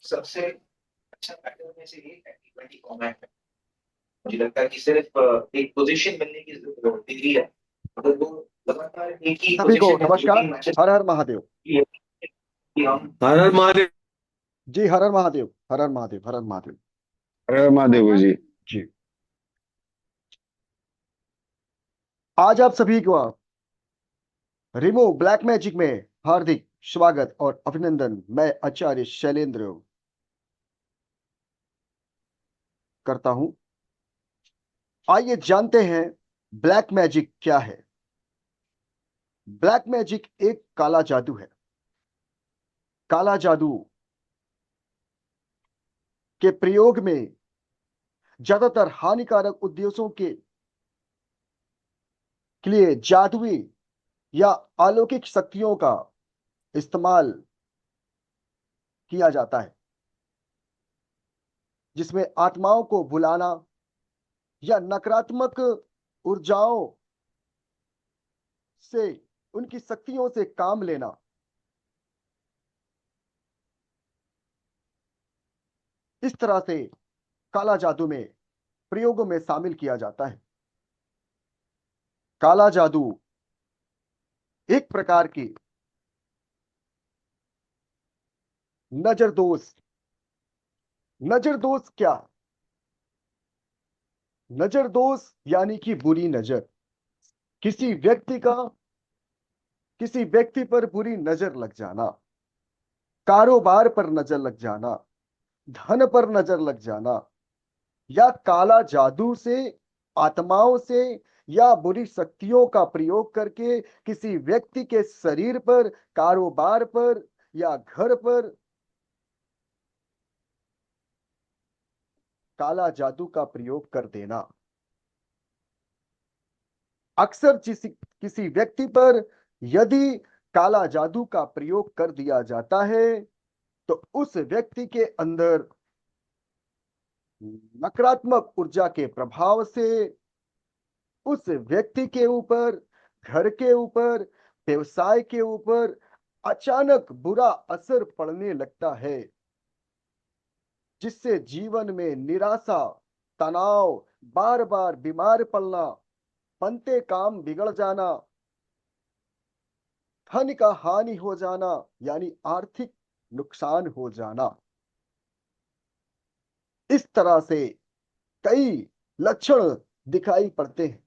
सबसे अच्छा पैटर्न में से एक एंटी कॉमेंट है। मुझे लगता है कि सिर्फ एक पोजीशन मिलने की डिग्री है। अगर वो लगातार एक ही सभी को पोजीशन में दो नमस्कार। तीन मैचेस हर हर महादेव। कि हम हर हर महादेव। जी हर हर महादेव, हर हर महादेव, हर हर महादेव। हर हर महादेव जी। जी, आज आप सभी को रिमूव ब्लैक मैजिक में हार्दिक स्वागत और अभिनंदन। मैं आचार्य शैलेंद्र करता हूं। आइए जानते हैं ब्लैक मैजिक क्या है। ब्लैक मैजिक एक काला जादू है। काला जादू के प्रयोग में ज्यादातर हानिकारक उद्देश्यों के लिए जादुई या अलौकिक शक्तियों का इस्तेमाल किया जाता है, जिसमें आत्माओं को बुलाना या नकारात्मक ऊर्जाओं से, उनकी शक्तियों से काम लेना। इस तरह से काला जादू में प्रयोगों में शामिल किया जाता है। काला जादू एक प्रकार की नजर दोष। नजर दोष क्या? नजर दोष यानी कि बुरी नजर। किसी व्यक्ति का किसी व्यक्ति पर बुरी नजर लग जाना, कारोबार पर नजर लग जाना, धन पर नजर लग जाना, या काला जादू से, आत्माओं से या बुरी शक्तियों का प्रयोग करके किसी व्यक्ति के शरीर पर, कारोबार पर या घर पर काला जादू का प्रयोग कर देना। अक्सर किसी व्यक्ति पर यदि काला जादू का प्रयोग कर दिया जाता है तो उस व्यक्ति के अंदर नकारात्मक ऊर्जा के प्रभाव से उस व्यक्ति के ऊपर, घर के ऊपर, व्यवसाय के ऊपर अचानक बुरा असर पड़ने लगता है, जिससे जीवन में निराशा, तनाव, बार बार बीमार पड़ना, बनते काम बिगड़ जाना, धन का हानि हो जाना यानी आर्थिक नुकसान हो जाना। इस तरह से कई लक्षण दिखाई पड़ते हैं।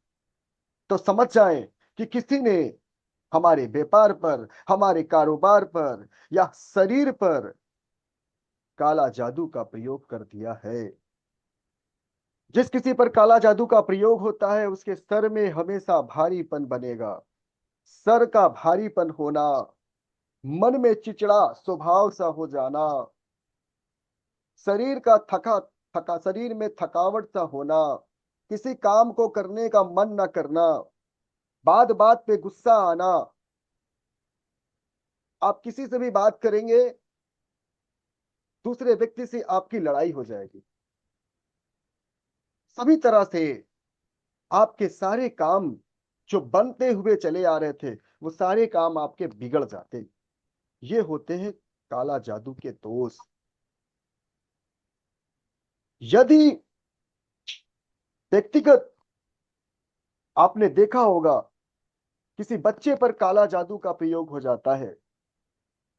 तो समझ जाएं कि किसी ने हमारे व्यापार पर, हमारे कारोबार पर या शरीर पर काला जादू का प्रयोग कर दिया है। जिस किसी पर काला जादू का प्रयोग होता है उसके सर में हमेशा भारीपन बनेगा। सर का भारीपन होना, मन में चिड़चिड़ा स्वभाव सा हो जाना, शरीर का थका थका शरीर में थकावट सा होना, किसी काम को करने का मन न करना, बात बात पे गुस्सा आना। आप किसी से भी बात करेंगे, दूसरे व्यक्ति से आपकी लड़ाई हो जाएगी। सभी तरह से आपके सारे काम जो बनते हुए चले आ रहे थे वो सारे काम आपके बिगड़ जाते। ये होते हैं काला जादू के दोष। यदि व्यक्तिगत आपने देखा होगा किसी बच्चे पर काला जादू का प्रयोग हो जाता है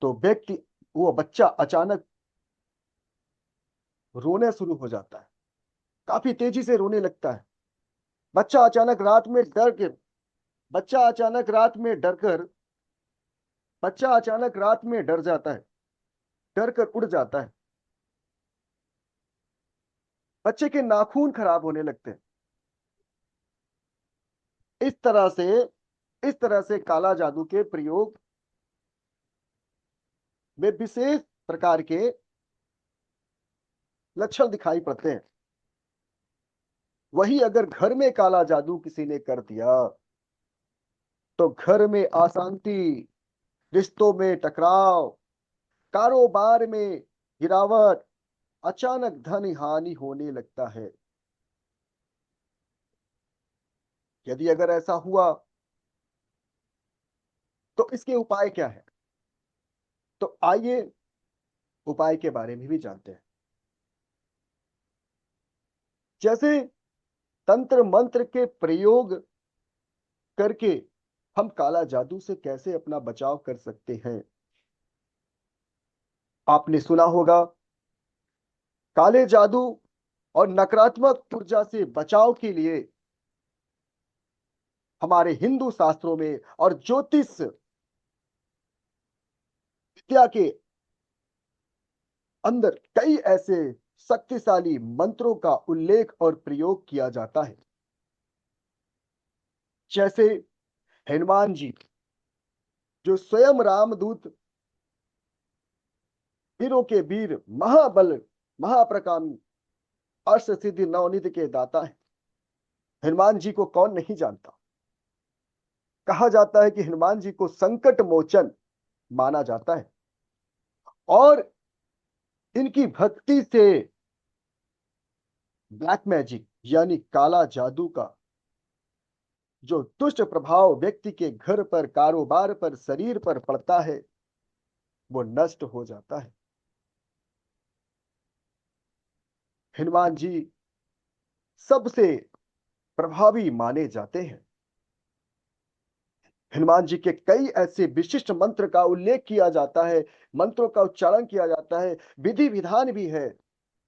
तो वो बच्चा अचानक रोने शुरू हो जाता है, काफी तेजी से रोने लगता है। बच्चा अचानक रात में डर के बच्चा अचानक रात में डरकर बच्चा अचानक रात में डर जाता है, डर कर उड़ जाता है। बच्चे के नाखून खराब होने लगते हैं। इस तरह से इस तरह से काला जादू के प्रयोग में विशेष प्रकार के लक्षण दिखाई पड़ते हैं। वही अगर घर में काला जादू किसी ने कर दिया तो घर में अशांति, रिश्तों में टकराव, कारोबार में गिरावट, अचानक धन हानि होने लगता है। यदि अगर ऐसा हुआ तो इसके उपाय क्या है? तो आइए उपाय के बारे में भी जानते हैं। जैसे तंत्र मंत्र के प्रयोग करके हम काला जादू से कैसे अपना बचाव कर सकते हैं। आपने सुना होगा काले जादू और नकारात्मक ऊर्जा से बचाव के लिए हमारे हिंदू शास्त्रों में और ज्योतिष विद्या के अंदर कई ऐसे शक्तिशाली मंत्रों का उल्लेख और प्रयोग किया जाता है। जैसे हनुमान जी जो स्वयं रामदूत, वीरों के वीर, महाबल, महाप्रकामी, अष्ट सिद्धि नवनिधि के दाता है। हनुमान जी को कौन नहीं जानता। कहा जाता है कि हनुमान जी को संकट मोचन माना जाता है और इनकी भक्ति से ब्लैक मैजिक यानी काला जादू का जो दुष्ट प्रभाव व्यक्ति के घर पर, कारोबार पर, शरीर पर पड़ता है वो नष्ट हो जाता है। हनुमान जी सबसे प्रभावी माने जाते हैं। हनुमान जी के कई ऐसे विशिष्ट मंत्र का उल्लेख किया जाता है, मंत्रों का उच्चारण किया जाता है, विधि विधान भी है।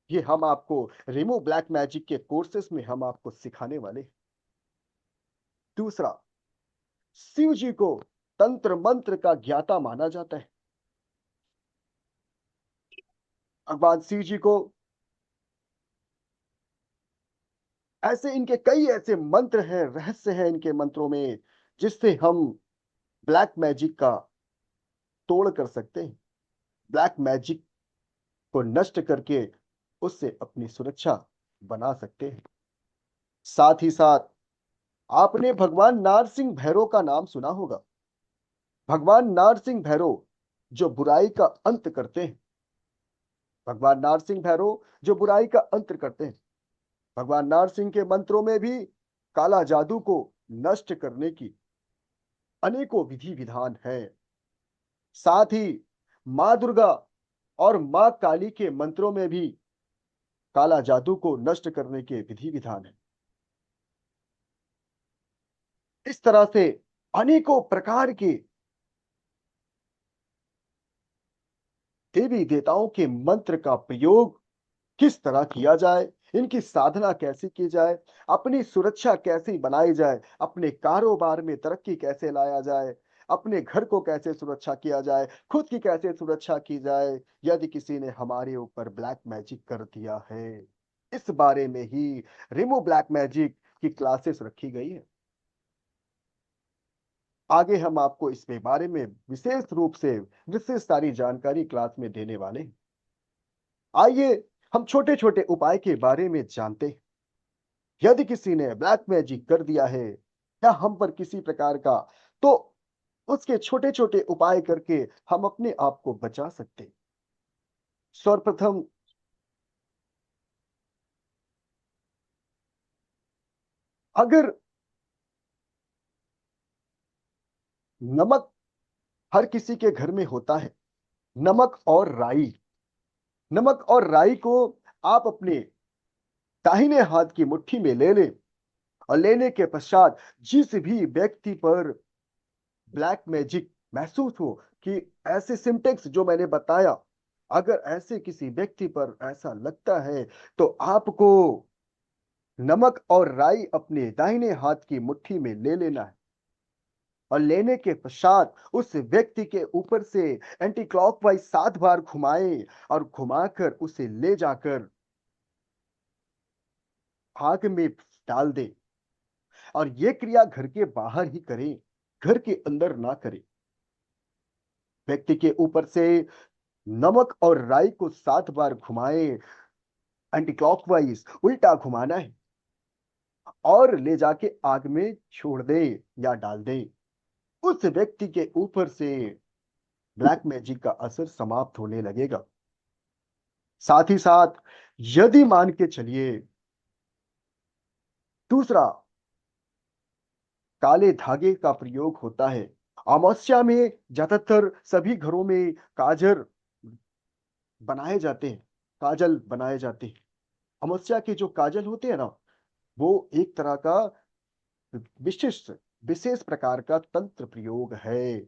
ये हम आपको रिमूव ब्लैक मैजिक के कोर्सेस में हम आपको सिखाने वाले हैं। दूसरा, शिव जी को तंत्र मंत्र का ज्ञाता माना जाता है। भगवान शिव जी को ऐसे इनके कई ऐसे मंत्र हैं, रहस्य हैं इनके मंत्रों में जिससे हम ब्लैक मैजिक का तोड़ कर सकते हैं, ब्लैक मैजिक को नष्ट करके उससे अपनी सुरक्षा बना सकते हैं। साथ ही साथ आपने भगवान नारसिंह भैरव का नाम सुना होगा। भगवान नारसिंह भैरव जो बुराई का अंत करते हैं, भगवान नारसिंह भैरव जो बुराई का अंत करते हैं। भगवान नारसिंह के मंत्रों में भी काला जादू को नष्ट करने की अनेकों विधि विधान है। साथ ही मां दुर्गा और मां काली के मंत्रों में भी काला जादू को नष्ट करने के विधि विधान है। इस तरह से अनेकों प्रकार के देवी देवताओं के मंत्र का प्रयोग किस तरह किया जाए, इनकी साधना कैसे की जाए, अपनी सुरक्षा कैसे बनाई जाए, अपने कारोबार में तरक्की कैसे लाया जाए, अपने घर को कैसे सुरक्षा किया जाए, खुद की कैसे सुरक्षा की जाए यदि किसी ने हमारे ऊपर ब्लैक मैजिक कर दिया है। इस बारे में ही रिमूव ब्लैक मैजिक की क्लासेस रखी गई है। आगे हम आपको इसके बारे में विशेष रूप से विशेष सारी जानकारी क्लास में देने वाले हैं। आइए हम छोटे छोटे उपाय के बारे में जानते हैं। यदि किसी ने ब्लैक मैजिक कर दिया है या हम पर किसी प्रकार का, तो उसके छोटे छोटे उपाय करके हम अपने आप को बचा सकते हैं। सर्वप्रथम अगर नमक हर किसी के घर में होता है, नमक और राई, नमक और राई को आप अपने दाहिने हाथ की मुट्ठी में ले लें और लेने के पश्चात जिस भी व्यक्ति पर ब्लैक मैजिक महसूस हो कि ऐसे सिम्टम्स जो मैंने बताया, अगर ऐसे किसी व्यक्ति पर ऐसा लगता है तो आपको नमक और राई अपने दाहिने हाथ की मुट्ठी में ले लेना है और लेने के पश्चात उस व्यक्ति के ऊपर से एंटी क्लॉकवाइज 7 बार घुमाएं और घुमाकर उसे ले जाकर आग में डाल दें। और यह क्रिया घर के बाहर ही करें, घर के अंदर ना करें। व्यक्ति के ऊपर से नमक और राई को 7 बार घुमाएं, एंटी क्लॉकवाइज उल्टा घुमाना है और ले जाके आग में छोड़ दें या डाल दें। उस व्यक्ति के ऊपर से ब्लैक मैजिक का असर समाप्त होने लगेगा। साथ ही साथ यदि मान के चलिए दूसरा, काले धागे का प्रयोग होता है। अमावस्या में ज्यादातर सभी घरों में काजर बनाए जाते हैं, काजल बनाए जाते हैं। अमावस्या के जो काजल होते हैं ना, वो एक तरह का विशिष्ट विशेष प्रकार का तंत्र प्रयोग है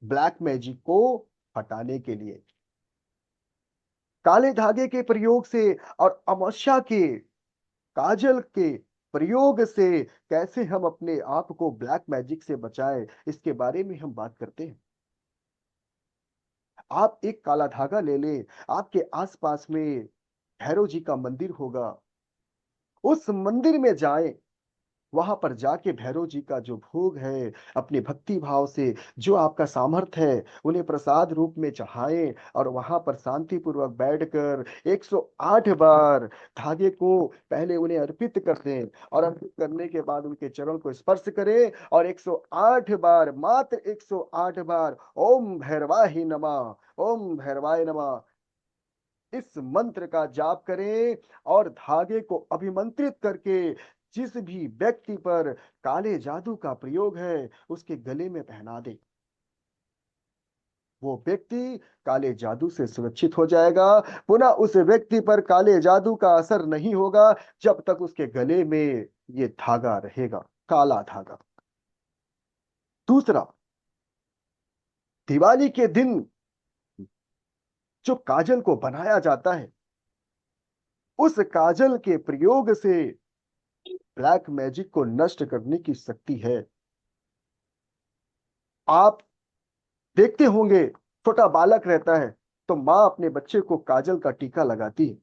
ब्लैक मैजिक को हटाने के लिए। काले धागे के प्रयोग से और अमावस्या के काजल के प्रयोग से कैसे हम अपने आप को ब्लैक मैजिक से बचाएं, इसके बारे में हम बात करते हैं। आप एक काला धागा ले लें, आपके आसपास में भैरव जी का मंदिर होगा, उस मंदिर में जाएं, वहां पर जाके भैरव जी का जो भोग है, अपने भक्ति भाव से जो आपका सामर्थ्य है उन्हें प्रसाद रूप में चढ़ाएं और वहां पर शांति पूर्वक बैठकर 108 बार धागे को पहले उन्हें अर्पित कर दें और अर्पित करने के बाद उनके चरण को स्पर्श करें और 108 बार, मात्र 108 बार ओम भैरवाहि नमः, ओम भैरवाय नमः इस मंत्र का जाप करें और धागे को अभिमंत्रित करके जिस भी व्यक्ति पर काले जादू का प्रयोग है उसके गले में पहना दे। वो व्यक्ति काले जादू से सुरक्षित हो जाएगा। पुनः उस व्यक्ति पर काले जादू का असर नहीं होगा जब तक उसके गले में ये धागा रहेगा, काला धागा। दूसरा, दिवाली के दिन जो काजल को बनाया जाता है, उस काजल के प्रयोग से ब्लैक मैजिक को नष्ट करने की शक्ति है। आप देखते होंगे, छोटा बालक रहता है तो माँ अपने बच्चे को काजल का टीका लगाती है।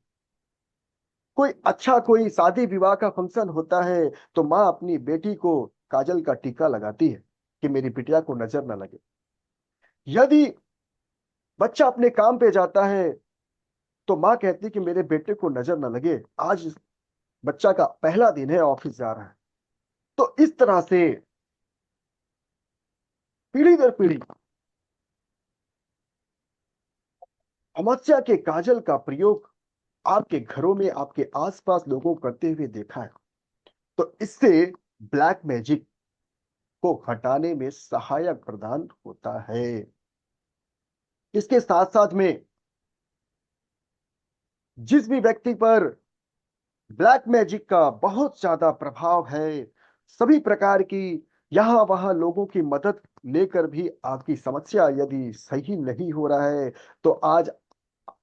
कोई अच्छा कोई शादी विवाह का फंक्शन होता है तो माँ अपनी बेटी को काजल का टीका लगाती है कि मेरी बिटिया को नजर न लगे। यदि बच्चा अपने काम पे जाता है तो माँ कहती है कि मेरे बेटे को नजर न लगे, आज बच्चा का पहला दिन है, ऑफिस जा रहा है। तो इस तरह से पीढ़ी दर पीढ़ी अमावस्या के काजल का प्रयोग आपके घरों में, आपके आसपास लोगों को करते हुए देखा है। तो इससे ब्लैक मैजिक को हटाने में सहायक प्रदान होता है। इसके साथ साथ में जिस भी व्यक्ति पर ब्लैक मैजिक का बहुत ज्यादा प्रभाव है, सभी प्रकार की यहां वहां लोगों की मदद लेकर भी आपकी समस्या यदि सही नहीं हो रहा है तो आज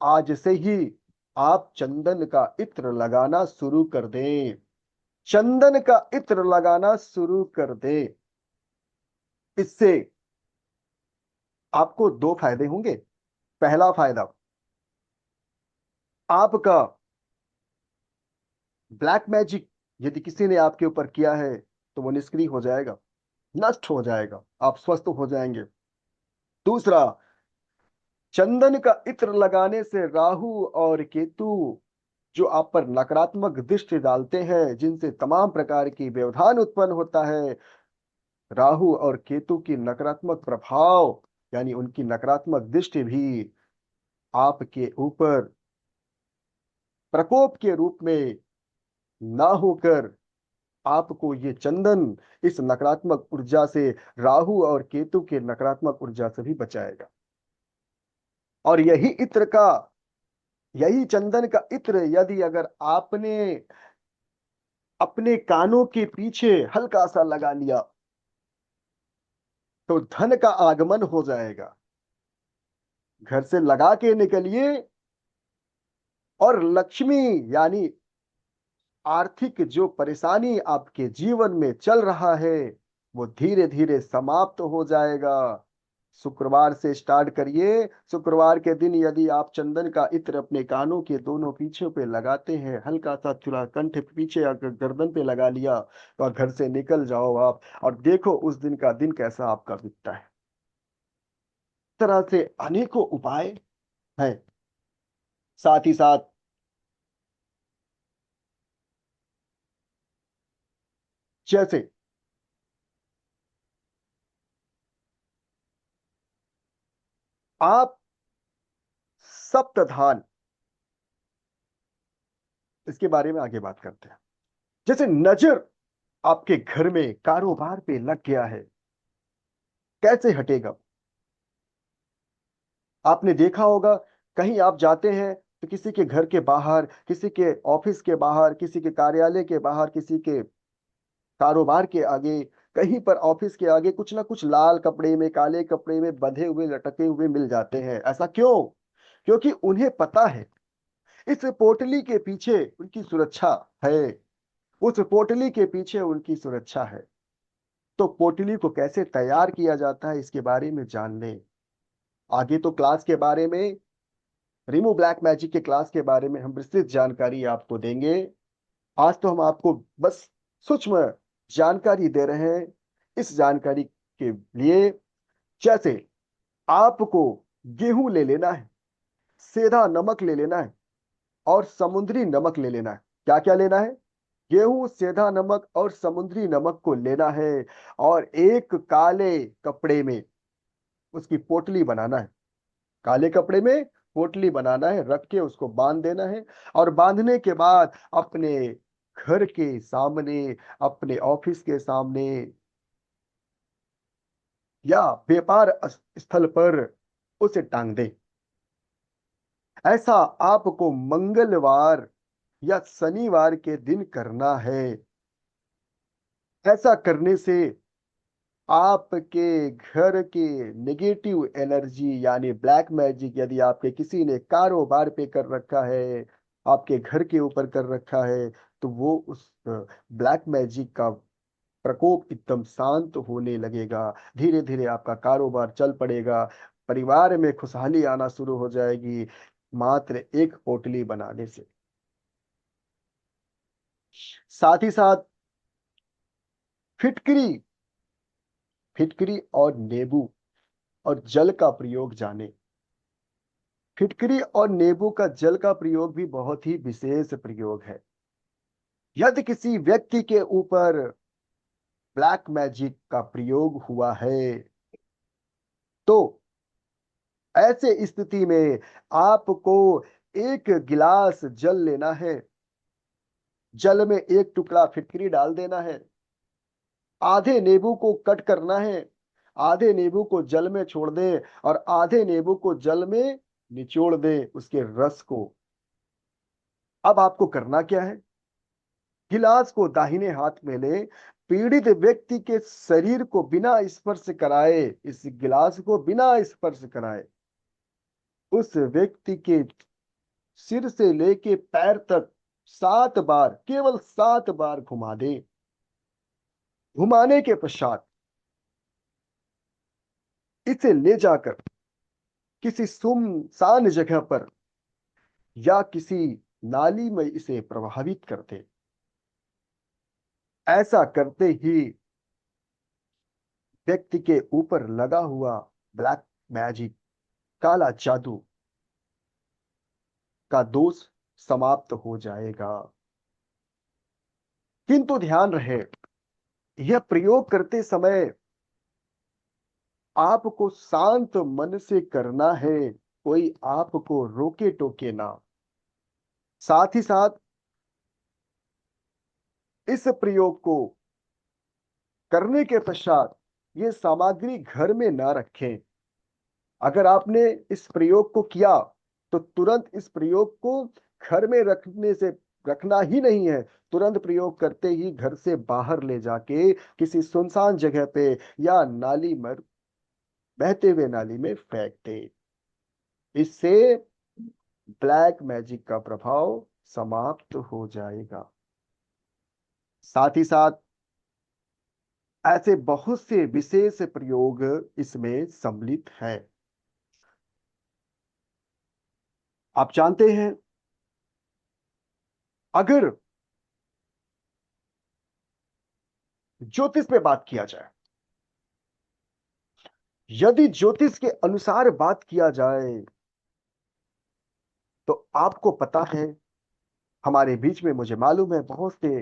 आज से ही आप चंदन का इत्र लगाना शुरू कर दें। चंदन का इत्र लगाना शुरू कर दें। इससे आपको दो फायदे होंगे। पहला फायदा, आपका ब्लैक मैजिक यदि किसी ने आपके ऊपर किया है तो वो निष्क्रिय हो जाएगा, नष्ट हो जाएगा, आप स्वस्थ हो जाएंगे। दूसरा, चंदन का इत्र लगाने से राहु और केतु जो आप पर नकारात्मक दृष्टि डालते हैं, जिनसे तमाम प्रकार की व्यवधान उत्पन्न होता है, राहु और केतु की नकारात्मक प्रभाव यानी उनकी नकारात्मक दृष्टि भी आपके ऊपर प्रकोप के रूप में ना होकर आपको ये चंदन इस नकारात्मक ऊर्जा से, राहु और केतु के नकारात्मक ऊर्जा से भी बचाएगा। और यही चंदन का इत्र यदि अगर आपने अपने कानों के पीछे हल्का सा लगा लिया तो धन का आगमन हो जाएगा। घर से लगा के निकलिए और लक्ष्मी यानी आर्थिक जो परेशानी आपके जीवन में चल रहा है वो धीरे धीरे समाप्त हो जाएगा। शुक्रवार से स्टार्ट करिए। शुक्रवार के दिन यदि आप चंदन का इत्र अपने कानों के दोनों पीछे पे लगाते हैं, हल्का सा चूल्हा कंठ पे पीछे अगर गर्दन पे लगा लिया तो घर से निकल जाओ आप और देखो उस दिन का दिन कैसा आपका बीतता है। इस तरह से अनेकों उपाय हैं। साथ ही साथ जैसे आप सप्तधान, इसके बारे में आगे बात करते हैं। जैसे नजर आपके घर में कारोबार पे लग गया है, कैसे हटेगा? आपने देखा होगा कहीं आप जाते हैं तो किसी के घर के बाहर, किसी के ऑफिस के बाहर, किसी के कार्यालय के बाहर, किसी के कारोबार के आगे, कहीं पर ऑफिस के आगे कुछ ना कुछ लाल कपड़े में, काले कपड़े में बंधे हुए, लटके हुए मिल जाते हैं। ऐसा क्यों? क्योंकि उन्हें पता है इस पोटली के पीछे उनकी सुरक्षा है, उस पोटली के पीछे उनकी सुरक्षा है। तो पोटली को कैसे तैयार किया जाता है इसके बारे में जान लें। आगे तो क्लास के बारे में, रिमूव ब्लैक मैजिक के क्लास के बारे में हम विस्तृत जानकारी आपको देंगे। आज तो हम आपको बस सूक्ष्म जानकारी दे रहे हैं। इस जानकारी के लिए, जैसे आपको गेहूं ले लेना है, सेंधा नमक ले लेना है और समुद्री नमक ले लेना है। क्या क्या लेना है? गेहूं, सेंधा नमक और समुद्री नमक को लेना है और एक काले कपड़े में उसकी पोटली बनाना है। काले कपड़े में पोटली बनाना है, रख के उसको बांध देना है। और बांधने के बाद अपने घर के सामने, अपने ऑफिस के सामने या व्यापार स्थल पर उसे टांग दे। ऐसा आपको मंगलवार या शनिवार के दिन करना है। ऐसा करने से आपके घर के नेगेटिव एनर्जी यानी ब्लैक मैजिक, यदि आपके किसी ने कारोबार पे कर रखा है, आपके घर के ऊपर कर रखा है, तो वो उस ब्लैक मैजिक का प्रकोप एकदम शांत होने लगेगा। धीरे धीरे आपका कारोबार चल पड़ेगा, परिवार में खुशहाली आना शुरू हो जाएगी, मात्र एक पोटली बनाने से। साथ ही साथ फिटकरी, फिटकरी और नींबू और जल का प्रयोग जाने। फिटकरी और नींबू का जल का प्रयोग भी बहुत ही विशेष प्रयोग है। यदि किसी व्यक्ति के ऊपर ब्लैक मैजिक का प्रयोग हुआ है, तो ऐसे स्थिति में आपको एक गिलास जल लेना है, जल में एक टुकड़ा फिटकरी डाल देना है, आधे नींबू को कट करना है, आधे नींबू को जल में छोड़ दे और आधे नींबू को जल में निचोड़ दे, उसके रस को। अब आपको करना क्या है? गिलास को दाहिने हाथ में ले, पीड़ित व्यक्ति के शरीर को बिना स्पर्श कराए, इस गिलास को बिना स्पर्श कराए उस व्यक्ति के सिर से लेके पैर तक 7 बार, केवल 7 बार घुमा दे। घुमाने के पश्चात इसे ले जाकर किसी सुनसान जगह पर या किसी नाली में इसे प्रभावित कर दे। ऐसा करते ही व्यक्ति के ऊपर लगा हुआ ब्लैक मैजिक, काला जादू का दोष समाप्त हो जाएगा। किंतु ध्यान रहे, यह प्रयोग करते समय आपको शांत मन से करना है, कोई आपको रोके टोके ना। साथ ही साथ इस प्रयोग को करने के पश्चात ये सामग्री घर में ना रखें। अगर आपने इस प्रयोग को किया तो तुरंत इस प्रयोग को घर में रखने से रखना ही नहीं है, तुरंत प्रयोग करते ही घर से बाहर ले जाके किसी सुनसान जगह पे या नाली में, बहते हुए नाली में फेंक दे। इससे ब्लैक मैजिक का प्रभाव समाप्त हो जाएगा। साथ ही साथ ऐसे बहुत से विशेष प्रयोग इसमें सम्मिलित है। आप जानते हैं, अगर ज्योतिष पे बात किया जाए, यदि ज्योतिष के अनुसार बात किया जाए, तो आपको पता है, हमारे बीच में मुझे मालूम है बहुत से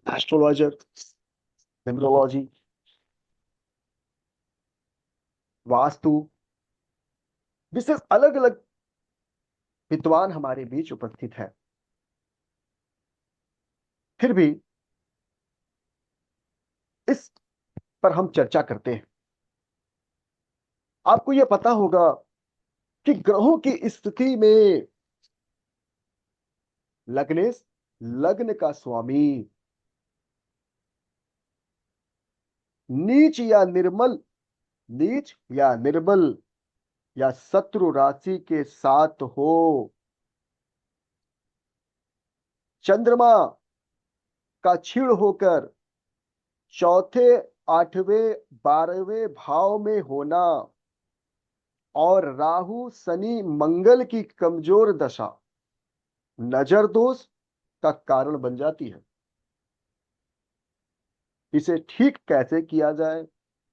एस्ट्रोलॉजर, न्यूमरोलॉजी, वास्तु, विशेष अलग अलग विद्वान हमारे बीच उपस्थित है। फिर भी इस पर हम चर्चा करते हैं। आपको यह पता होगा कि ग्रहों की स्थिति में लग्नेश लग्न का स्वामी नीच या निर्मल, नीच या निर्बल या शत्रु राशि के साथ हो, चंद्रमा का क्षीण होकर चौथे, आठवें, 12वें भाव में होना और राहु शनि मंगल की कमजोर दशा नजर दोष का कारण बन जाती है। इसे ठीक कैसे किया जाए,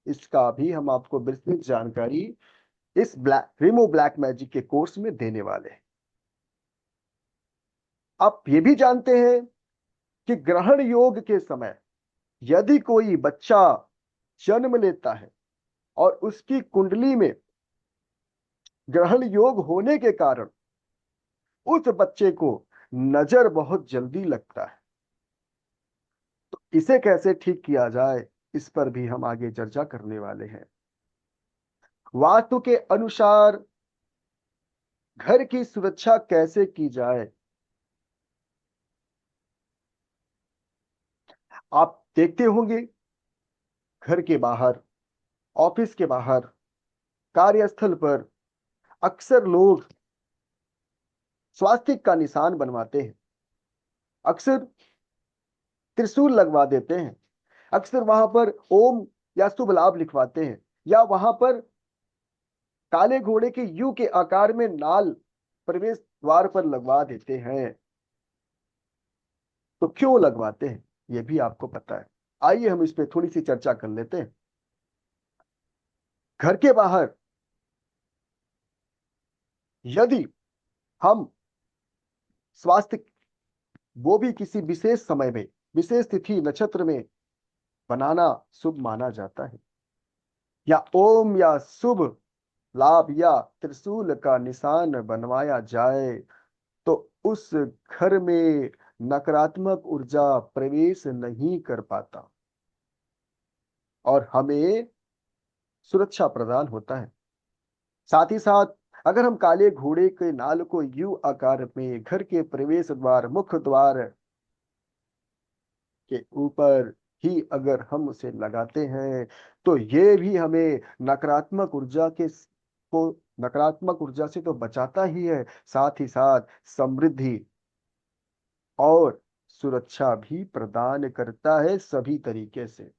इसका भी हम आपको विस्तृत जानकारी इस रिमूव ब्लैक मैजिक के कोर्स में देने वाले हैं। आप ये भी जानते हैं कि ग्रहण योग के समय यदि कोई बच्चा जन्म लेता है और उसकी कुंडली में ग्रहण योग होने के कारण उस बच्चे को नजर बहुत जल्दी लगता है, तो इसे कैसे ठीक किया जाए, इस पर भी हम आगे चर्चा करने वाले हैं। वास्तु के अनुसार घर की सुरक्षा कैसे की जाए, आप देखते होंगे घर के बाहर, ऑफिस के बाहर, कार्यस्थल पर अक्सर लोग स्वास्तिक का निशान बनवाते हैं, अक्सर त्रिशूल लगवा देते हैं, अक्सर वहां पर ओम या शुभ लाभ लिखवाते हैं, या वहां पर काले घोड़े के यू के आकार में नाल प्रवेश द्वार पर लगवा देते हैं। तो क्यों लगवाते हैं यह भी आपको पता है। आइए हम इस पे थोड़ी सी चर्चा कर लेते हैं। घर के बाहर यदि हम स्वास्थ्य, वो भी किसी विशेष समय में, विशेष तिथि नक्षत्र में बनाना शुभ माना जाता है, या ओम या शुभ लाभ या त्रिशूल का निशान बनवाया जाए, तो उस घर में नकारात्मक ऊर्जा प्रवेश नहीं कर पाता और हमें सुरक्षा प्रदान होता है। साथ ही साथ अगर हम काले घोड़े के नाल को यू आकार में घर के प्रवेश द्वार, मुख्य द्वार के ऊपर ही अगर हम उसे लगाते हैं, तो ये भी हमें नकारात्मक ऊर्जा के को नकारात्मक ऊर्जा से तो बचाता ही है, साथ ही साथ समृद्धि और सुरक्षा भी प्रदान करता है सभी तरीके से।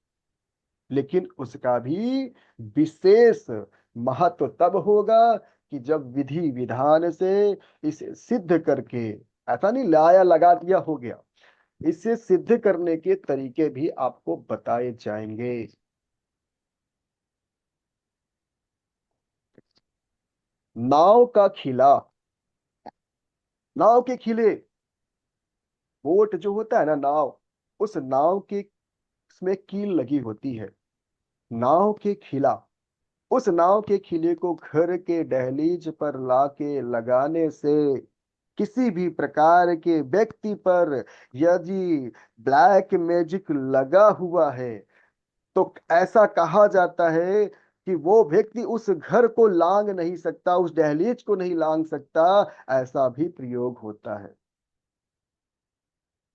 लेकिन उसका भी विशेष महत्व तब होगा कि जब विधि विधान से इसे सिद्ध करके, ऐसा नहीं लाया लगा दिया हो गया, इसे सिद्ध करने के तरीके भी आपको बताए जाएंगे। नाव का खिला, नाव के खिले, बोट जो होता है ना नाव, उस नाव के उसमें कील लगी होती है। नाव के खिला, उस नाव के खिले को घर के दहलीज पर लाके लगाने से किसी भी प्रकार के व्यक्ति पर यदि ब्लैक मैजिक लगा हुआ है, तो ऐसा कहा जाता है कि वो व्यक्ति उस घर को लांग नहीं सकता, उस दहलीज को नहीं लांग सकता, ऐसा भी प्रयोग होता है।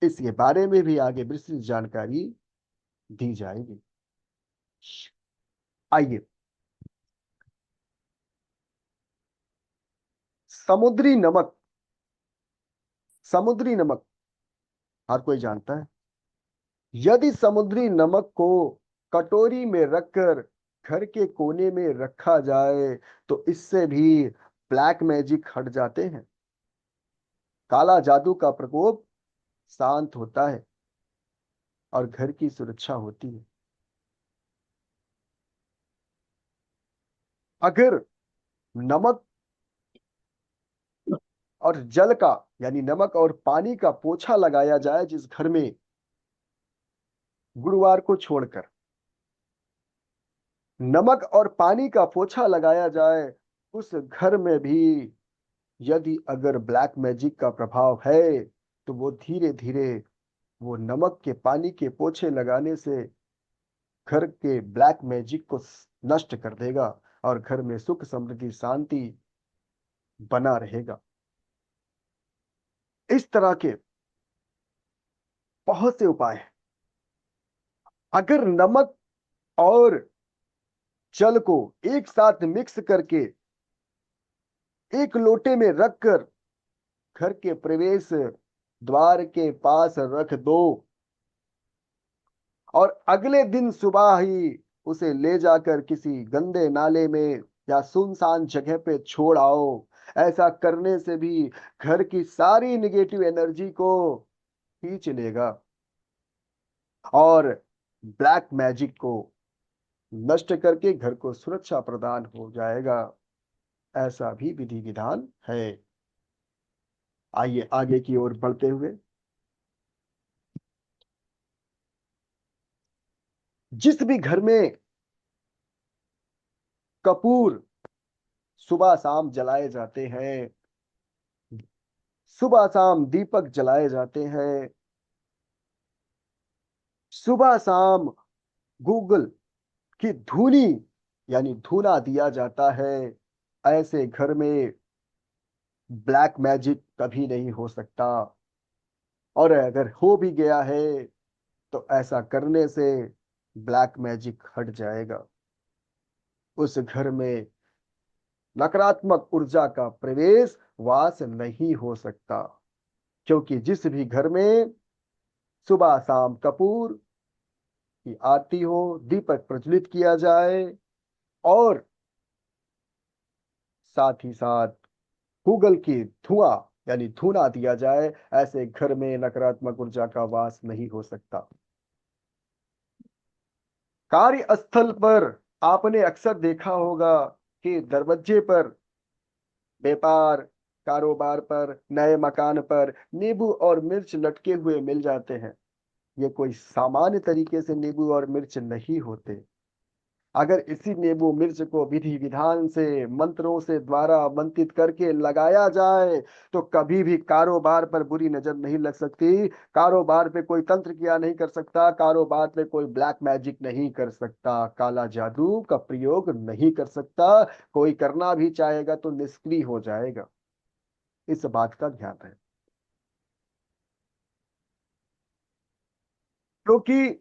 इसके बारे में भी आगे विस्तृत जानकारी दी जाएगी। आइए, समुद्री नमक, समुद्री नमक हर कोई जानता है। यदि समुद्री नमक को कटोरी में रखकर घर के कोने में रखा जाए, तो इससे भी ब्लैक मैजिक हट जाते हैं, काला जादू का प्रकोप शांत होता है और घर की सुरक्षा होती है। अगर नमक और जल का, यानी नमक और पानी का पोछा लगाया जाए जिस घर में, गुरुवार को छोड़कर नमक और पानी का पोछा लगाया जाए, उस घर में भी यदि अगर ब्लैक मैजिक का प्रभाव है, तो वो धीरे धीरे वो नमक के पानी के पोछे लगाने से घर के ब्लैक मैजिक को नष्ट कर देगा और घर में सुख समृद्धि शांति बना रहेगा। इस तरह के बहुत से उपाय हैं। अगर नमक और जल को एक साथ मिक्स करके एक लोटे में रखकर घर के प्रवेश द्वार के पास रख दो और अगले दिन सुबह ही उसे ले जाकर किसी गंदे नाले में या सुनसान जगह पे छोड़ आओ। ऐसा करने से भी घर की सारी निगेटिव एनर्जी को खींच लेगा और ब्लैक मैजिक को नष्ट करके घर को सुरक्षा प्रदान हो जाएगा। ऐसा भी विधि विधान है। आइए आगे की ओर बढ़ते हुए, जिस भी घर में कपूर सुबह शाम जलाए जाते हैं, सुबह शाम दीपक जलाए जाते हैं, सुबह शाम गूगल की धूनी यानी धूना दिया जाता है, ऐसे घर में ब्लैक मैजिक कभी नहीं हो सकता। और अगर हो भी गया है तो ऐसा करने से ब्लैक मैजिक हट जाएगा। उस घर में नकारात्मक ऊर्जा का प्रवेश वास नहीं हो सकता, क्योंकि जिस भी घर में सुबह शाम कपूर की आरती हो, दीपक प्रज्वलित किया जाए और साथ ही साथ गूगल की धुआं यानी धूना दिया जाए, ऐसे घर में नकारात्मक ऊर्जा का वास नहीं हो सकता। कार्यस्थल पर आपने अक्सर देखा होगा कि दरवाजे पर व्यापार कारोबार पर, नए मकान पर नींबू और मिर्च लटके हुए मिल जाते हैं। ये कोई सामान्य तरीके से नींबू और मिर्च नहीं होते। अगर इसी नींबू मिर्च को विधि विधान से मंत्रों से द्वारा मंत्रित करके लगाया जाए तो कभी भी कारोबार पर बुरी नजर नहीं लग सकती, कारोबार पे कोई तंत्र क्रिया नहीं कर सकता, कारोबार पे कोई ब्लैक मैजिक नहीं कर सकता, काला जादू का प्रयोग नहीं कर सकता। कोई करना भी चाहेगा तो निष्क्रिय हो जाएगा। इस बात का ध्यान रहे, क्योंकि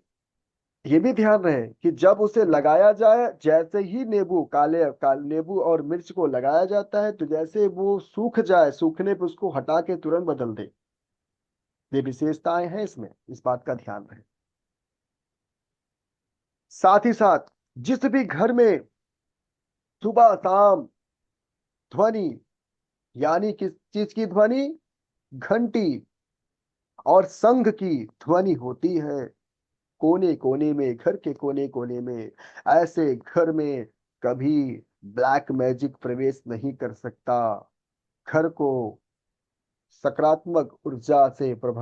ये भी ध्यान रहे कि जब उसे लगाया जाए, जैसे ही नींबू और मिर्च को लगाया जाता है तो जैसे वो सूख जाए, सूखने पर उसको हटा के तुरंत बदल दे। ये विशेषताएं हैं इसमें, इस बात का ध्यान रहे। साथ ही साथ जिस भी घर में सुबह शाम ध्वनि यानी किस चीज की ध्वनि, घंटी और शंख की ध्वनि होती है, कोने कोने में, घर के कोने कोने में, ऐसे घर में कभी ब्लैक मैजिक प्रवेश नहीं कर सकता। घर को सकारात्मक ऊर्जा से प्रभावित